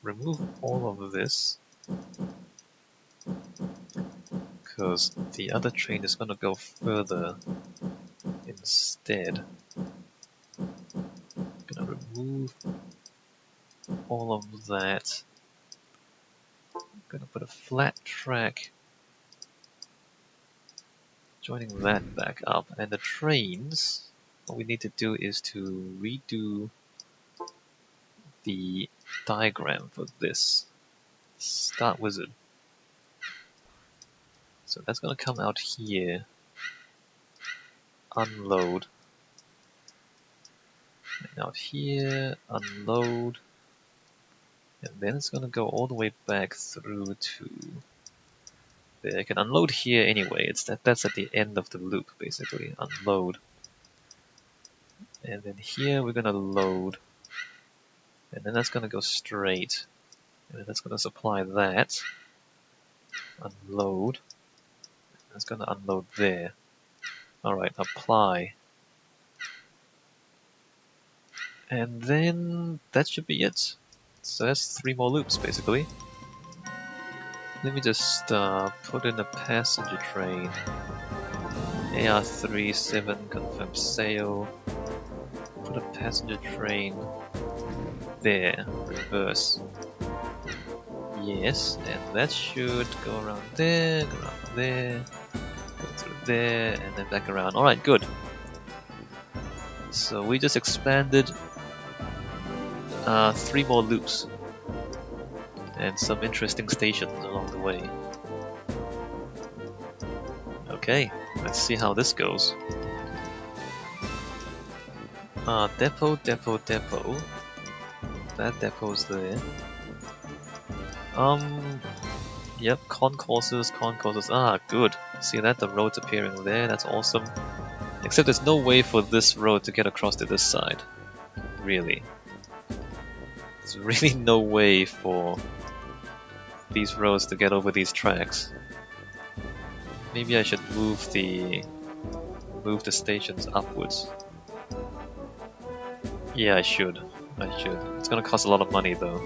remove all of this, because the other train is going to go further instead. I'm going to remove all of that. I'm going to put a flat track joining that back up, and the trains, what we need to do is to redo the diagram for this. Start wizard. So that's going to come out here, unload, and out here, unload, and then it's going to go all the way back through to there. I can unload here anyway. That's at the end of the loop, basically. Unload, and then here we're going to load, and then that's going to go straight, and then that's going to supply that. Unload. That's going to unload there. Alright, apply. And then that should be it. So that's 3 more loops basically. Let me just put in a passenger train. AR37 confirm sale. Put a passenger train there. Reverse. Yes, and that should go around there, go around there, go through there, and then back around. Alright, good. So we just expanded 3 more loops and some interesting stations along the way. Okay, let's see how this goes. Depot. That depot's there. Yep, concourses. Ah, good. See that? The road's appearing there. That's awesome. Except there's no way for this road to get across to this side. Really. There's really no way for these roads to get over these tracks. Maybe I should move the stations upwards. Yeah, I should. It's gonna cost a lot of money though.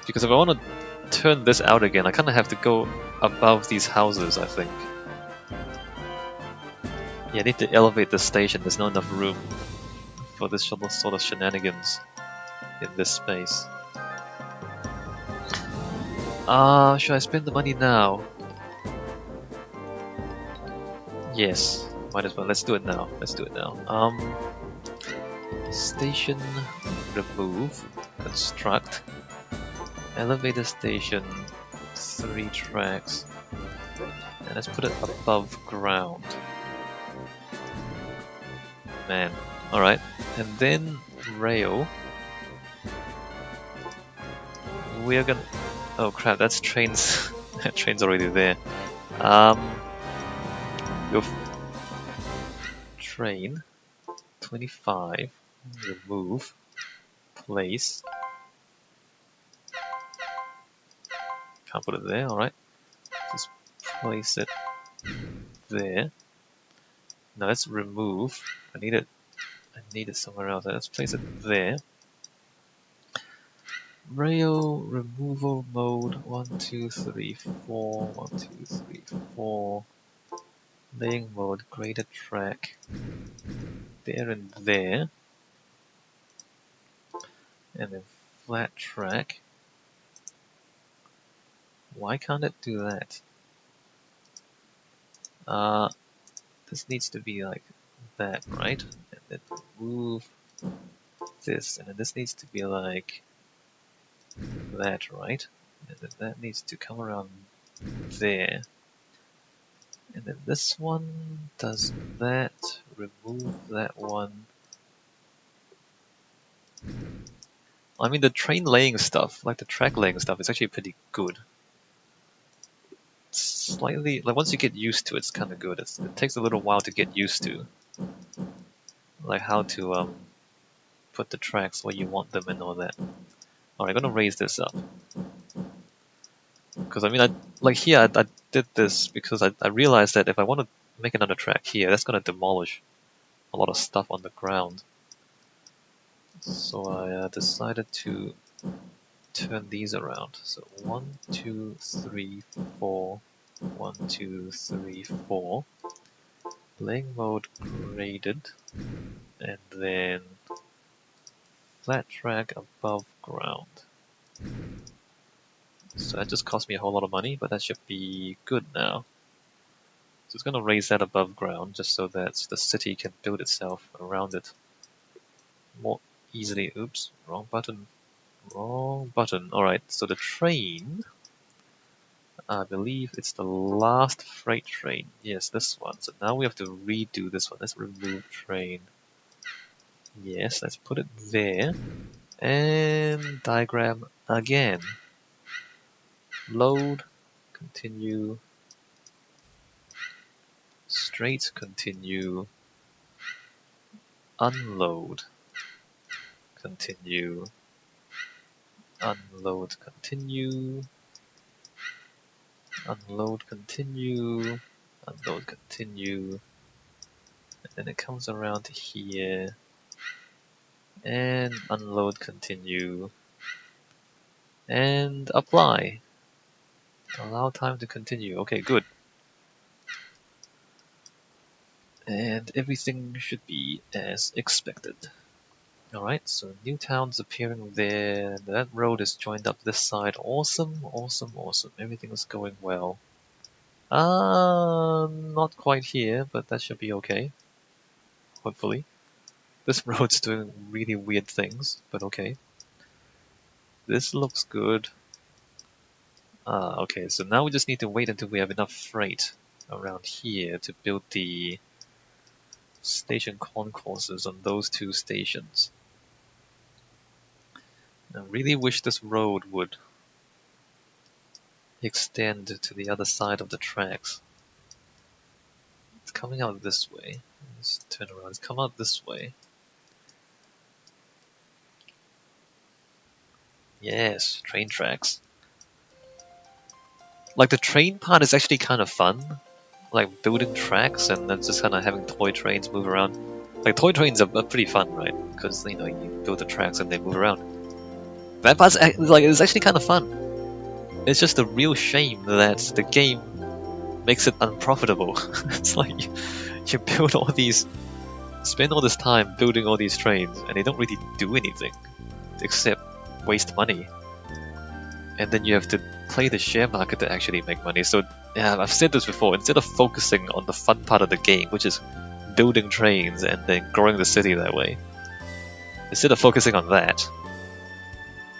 Because if I want to turn this out again, I kind of have to go above these houses, I think. Yeah, I need to elevate the station. There's not enough room for this sort of shenanigans in this space. Should I spend the money now? Yes, might as well. Let's do it now. Station, remove, construct, elevator station, 3 tracks, and let's put it above ground. Man, alright. And then rail. We are gonna... Oh crap, that's trains. That train's already there. Your train 25, remove, place. Can't put it there, alright. Just place it there. Now let's remove. I need it somewhere else. Let's place it there. Rail removal mode 1, 2, 3, 4. 1, 2, 3, 4. Laying mode, graded track. There and there. And then flat track. Why can't it do that? This needs to be like that, right? And then remove this, and then this needs to be like that, right? And then that needs to come around there. And then this one does that, remove that one. I mean, the train laying stuff, like the track laying stuff, is actually pretty good. Slightly, like once you get used to it, it's kind of good. It takes a little while to get used to, like how to put the tracks where you want them and all that. Alright, I'm gonna raise this up. Because I mean, like here, I did this because I realized that if I want to make another track here, that's gonna demolish a lot of stuff on the ground. So I decided to turn these around. So 1, 2, 3, 4. 1, 2, 3, 4. Playing mode graded, and then flat track above ground. So that just cost me a whole lot of money, but that should be good now. So it's going to raise that above ground just so that the city can build itself around it more easily. Oops, wrong button. Wrong button. Alright, so the train, I believe it's the last freight train. Yes, this one. So now we have to redo this one. Let's remove train. Yes, let's put it there. And diagram again. Load, continue, straight, continue, unload, continue, unload, continue, unload, continue, unload, continue, and then it comes around to here, and unload, continue, and apply. Allow time to continue. Okay, good. And everything should be as expected. Alright, so new town's appearing there. That road is joined up this side. Awesome, awesome, awesome. Everything is going well. Not quite here, but that should be okay. Hopefully. This road's doing really weird things, but okay. This looks good. Okay, so now we just need to wait until we have enough freight around here to build the station concourses on those two stations. I really wish this road would extend to the other side of the tracks. It's coming out this way. Let's turn around. It's come out this way. Yes, train tracks. Like the train part is actually kind of fun. Like building tracks and then just kind of having toy trains move around. Like toy trains are pretty fun, right? Because you know you build the tracks and they move around. That part's like it's actually kind of fun. It's just a real shame that the game makes it unprofitable. It's like you build all these, spend all this time building all these trains, and they don't really do anything except waste money. And then you have to play the share market to actually make money. So yeah, I've said this before. Instead of focusing on the fun part of the game, which is building trains and then growing the city that way, instead of focusing on that,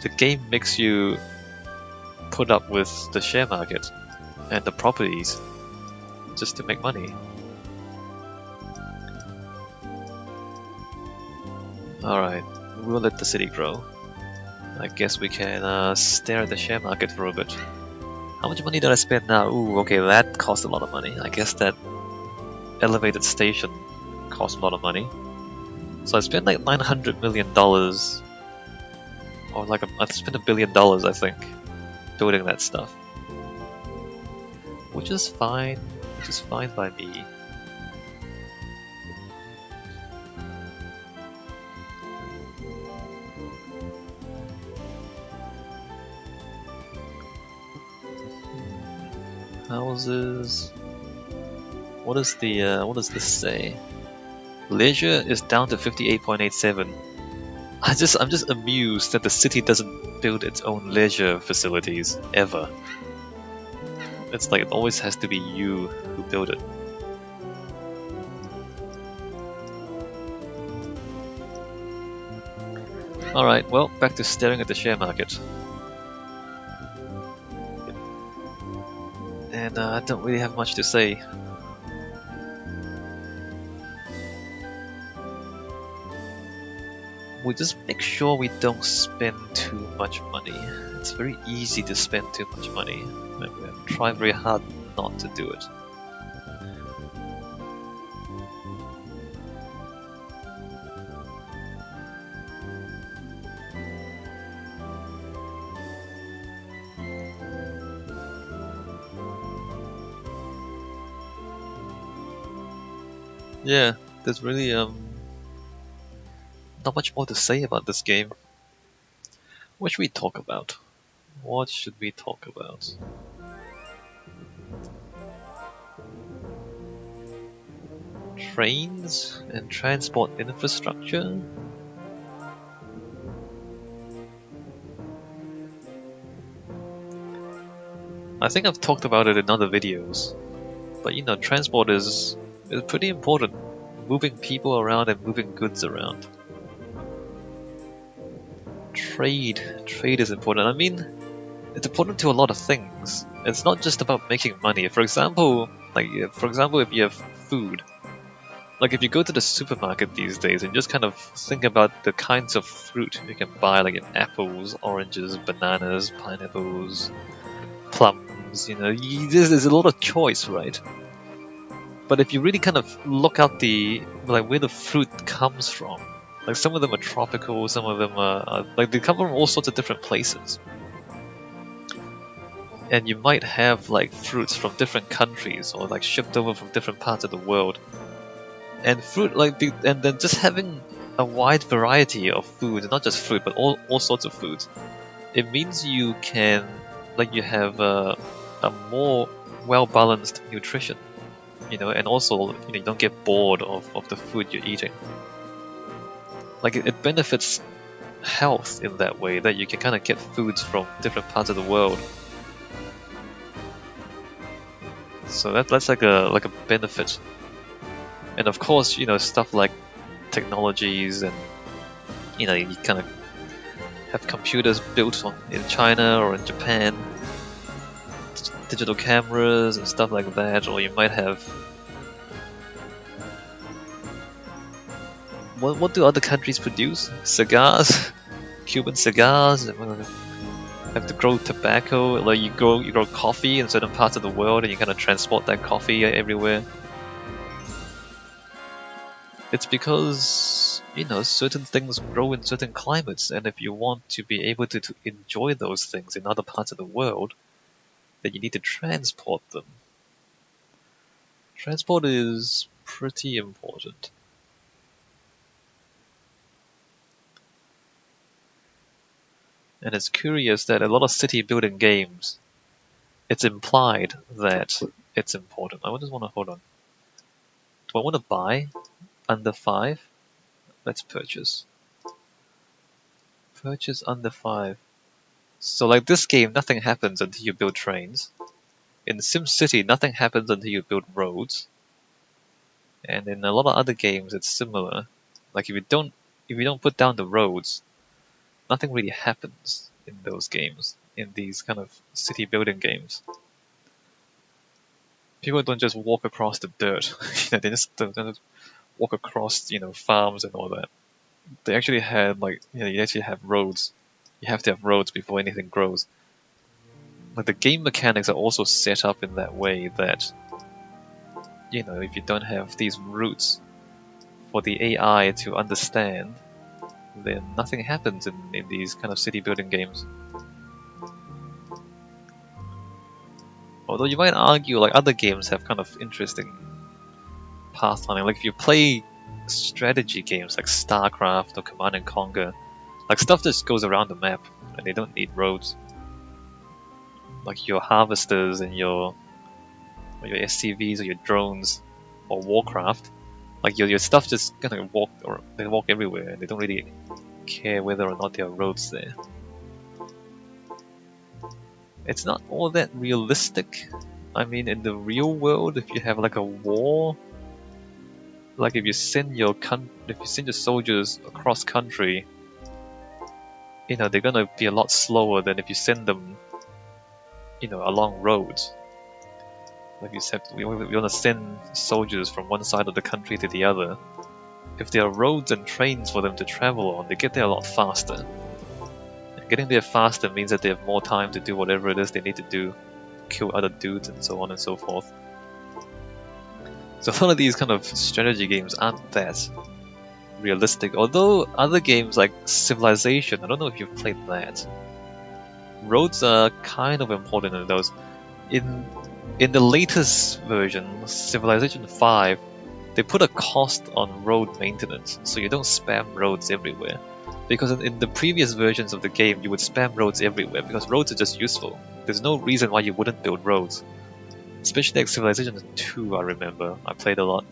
the game makes you put up with the share market and the properties just to make money. Alright, we'll let the city grow. I guess we can stare at the share market for a bit. How much money did I spend now? Ooh, okay, that cost a lot of money. I guess that elevated station cost a lot of money. So I spent like $900 million, or like I spent $1 billion, I think, building that stuff. Which is fine by me. Houses. What does this say? Leisure is down to 58.87. I'm just amused that the city doesn't build its own leisure facilities ever. It's like it always has to be you who build it. Alright, well, back to staring at the share market. And I don't really have much to say. We just make sure we don't spend too much money. It's very easy to spend too much money. We try very hard not to do it. Yeah, there's really not much more to say about this game. What should we talk about? What should we talk about? Trains and transport infrastructure? I think I've talked about it in other videos, but you know, transport is pretty important. Moving people around and moving goods around. Trade is important. I mean, it's important to a lot of things. It's not just about making money. For example, if you have food, like if you go to the supermarket these days and just kind of think about the kinds of fruit you can buy, like apples, oranges, bananas, pineapples, plums, you know, there's a lot of choice, right? But if you really kind of look at where the fruit comes from, like some of them are tropical, some of them are like they come from all sorts of different places. And you might have like fruits from different countries or like shipped over from different parts of the world. And and then just having a wide variety of food, not just fruit, but all sorts of foods. It means you have a more well-balanced nutrition, you know, and also you don't get bored of the food you're eating. Like it benefits health in that way, that you can kind of get foods from different parts of the world. So that's like a benefit. And of course, you know, stuff like technologies and you kind of have computers built in China or in Japan, digital cameras and stuff like that, or you might have what do other countries produce? Cigars, Cuban cigars. Have to grow tobacco, like you grow coffee in certain parts of the world, and you kind of transport that coffee everywhere. It's because certain things grow in certain climates, and if you want to be able to enjoy those things in other parts of the world, then you need to transport them. Transport is pretty important. And it's curious that a lot of city building games, it's implied that it's important. I just want to hold on. Do I want to buy under 5? Let's purchase. Purchase under 5. So like this game, nothing happens until you build trains. In SimCity, nothing happens until you build roads. And in a lot of other games, it's similar. Like if you don't put down the roads, nothing really happens in those games, in these kind of city building games. People don't just walk across the dirt. They just don't walk across, farms and all that. They actually have you actually have roads. You have to have roads before anything grows. Like the game mechanics are also set up in that way that, if you don't have these routes for the AI to understand, then nothing happens in these kind of city building games. Although you might argue like other games have kind of interesting pathfinding. Like if you play strategy games like StarCraft or Command and Conquer, like stuff just goes around the map and they don't need roads. Like your harvesters and your SCVs or your drones or Warcraft, like your stuff just kind of walk everywhere and they don't really care whether or not there are roads there. It's not all that realistic. I mean, in the real world, if you have like a war, like if you send your soldiers across country, they're gonna be a lot slower than if you send them, along roads. Like we want to send soldiers from one side of the country to the other. If there are roads and trains for them to travel on, they get there a lot faster. And getting there faster means that they have more time to do whatever it is they need to do, kill other dudes and so on and so forth. So a lot of these kind of strategy games aren't that realistic, although other games like Civilization, I don't know if you've played that. Roads are kind of important in those. In the latest version, Civilization 5, they put a cost on road maintenance, so you don't spam roads everywhere. Because in the previous versions of the game, you would spam roads everywhere because roads are just useful. There's no reason why you wouldn't build roads. Especially like Civilization 2, I remember. I played a lot.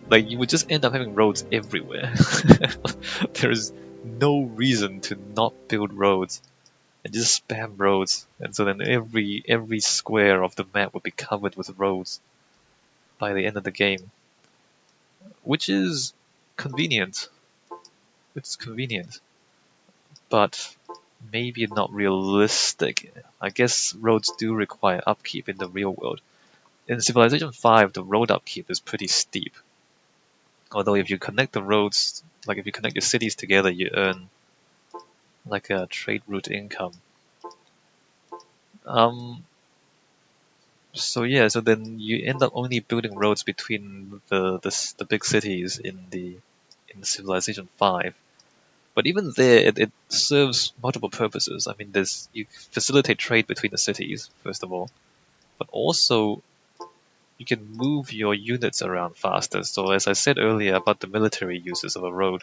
Like, you would just end up having roads everywhere. There is no reason to not build roads and just spam roads. And so then every square of the map would be covered with roads by the end of the game. Which is convenient. It's convenient. But maybe not realistic. I guess roads do require upkeep in the real world. In Civilization 5, the road upkeep is pretty steep. Although if you connect the roads, like if you connect your cities together, you earn like a trade route income. Um, so yeah, so then you end up only building roads between the big cities in Civilization 5. But even there, it serves multiple purposes. I mean, you facilitate trade between the cities, first of all, but also you can move your units around faster. So as I said earlier about the military uses of a road,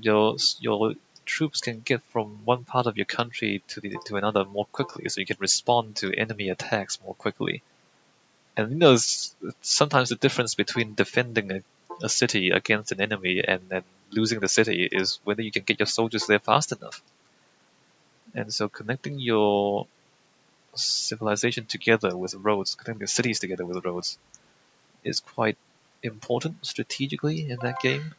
your troops can get from one part of your country to another more quickly, so you can respond to enemy attacks more quickly. And sometimes the difference between defending a city against an enemy and then losing the city is whether you can get your soldiers there fast enough. And so connecting your civilization together with roads, connecting the cities together with roads, is quite important strategically in that game.